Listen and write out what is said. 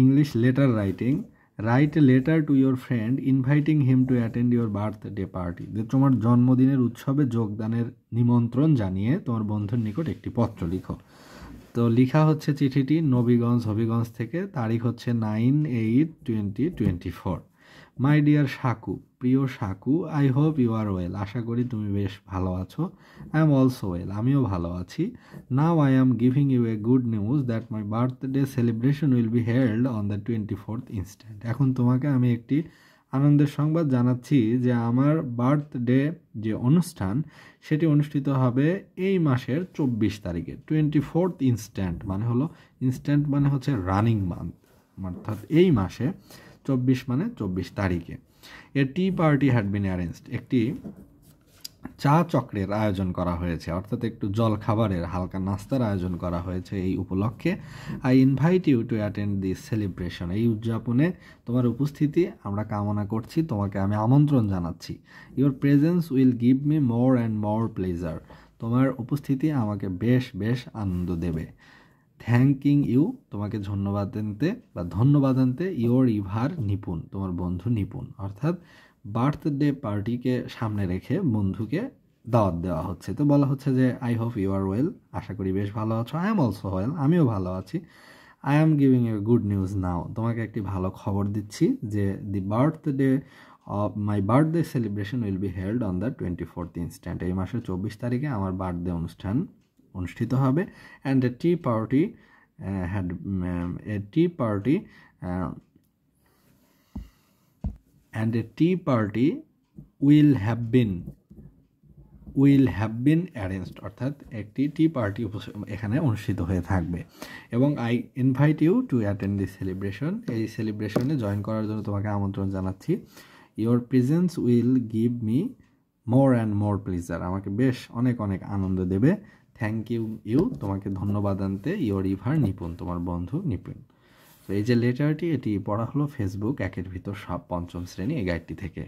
English letter writing, write a letter to your friend inviting him to attend your birthday party. যে তোমার জন্মদিনের উৎসবে যোগদানের নিমন্ত্রণ জানিয়ে তোমার বন্ধুর নিকট একটি পত্র লিখো। তো লিখা হচ্ছে চিঠিটি নবীগঞ্জ হবিগঞ্জ থেকে, তারিখ হচ্ছে 9/8/2024। মাই ডিয়ার সাকু, প্রিয় Saku, I hope you are well, আশা করি তুমি বেশ ভালো আছো। আই এম অলসো ওয়েল, আমিও ভালো আছি। Now I am giving you a good news that my birthday celebration will be held on the 24th instant. এখন তোমাকে আমি একটি আনন্দের সংবাদ জানাচ্ছি যে আমার বার্থডে যে অনুষ্ঠান সেটি অনুষ্ঠিত হবে এই মাসের 24 তারিখে। 24th ইনস্ট্যান্ট মানে হলো, ইনস্ট্যান্ট মানে হচ্ছে রানিং মান্থ, অর্থাৎ এই মাসে 24 মানে 24 তারিখে। A tea party had been arranged, একটি চা চক্রের আয়োজন করা হয়েছে, অর্থাৎ একটু জল খাবারের হালকা নাস্তার আয়োজন করা হয়েছে এই উপলক্ষে। I invite you to attend this celebration, এই উদযাপনে তোমার উপস্থিতি আমরা কামনা করছি, তোমাকে আমি আমন্ত্রণ জানাচ্ছি। Your presence will give me more and more pleasure, তোমার উপস্থিতি আমাকে বেশ বেশ আনন্দ দেবে। থ্যাঙ্কিং ইউ, তোমাকে ধন্যবাদ আনতে ইয়োর ইভার নিপুণ, তোমার বন্ধু নিপুণ। অর্থাৎ বার্থডে পার্টিকে সামনে রেখে বন্ধুকে দাওয়াত দেওয়া হচ্ছে। তো বলা হচ্ছে যে I hope you are well, আশা করি বেশ ভালো আছো। আই এম অলসো ওয়েল, আমিও ভালো আছি। I am giving you good news now, তোমাকে একটি ভালো খবর দিচ্ছি যে the birthday of my birthday celebration will be held on the 24th instant, এই মাসের 24 তারিখে আমার বার্থডে অনুষ্ঠান অনুষ্ঠিত হবে। And a tea party will have been arranged, অর্থাৎ একটি টি পার্টি এখানে অনুষ্ঠিত হয়ে থাকবে। এবং I invite you to attend this celebration, এই সেলিব্রেশনে জয়েন করার জন্য তোমাকে আমন্ত্রণ জানাচ্ছি। Your presence will give me more and more pleasure, আমাকে বেশ অনেক অনেক আনন্দ দেবে। থ্যাংক ইউ, তোমাকে ধন্যবাদ আনতে ইয়োর ইভার নিপুণ, তোমার বন্ধু নিপুণ। তো এই যে লেটারটি, এটি পড়া হলো ফেসবুক একের ভিতর সব 5ম শ্রেণী এই গাইডটি থেকে।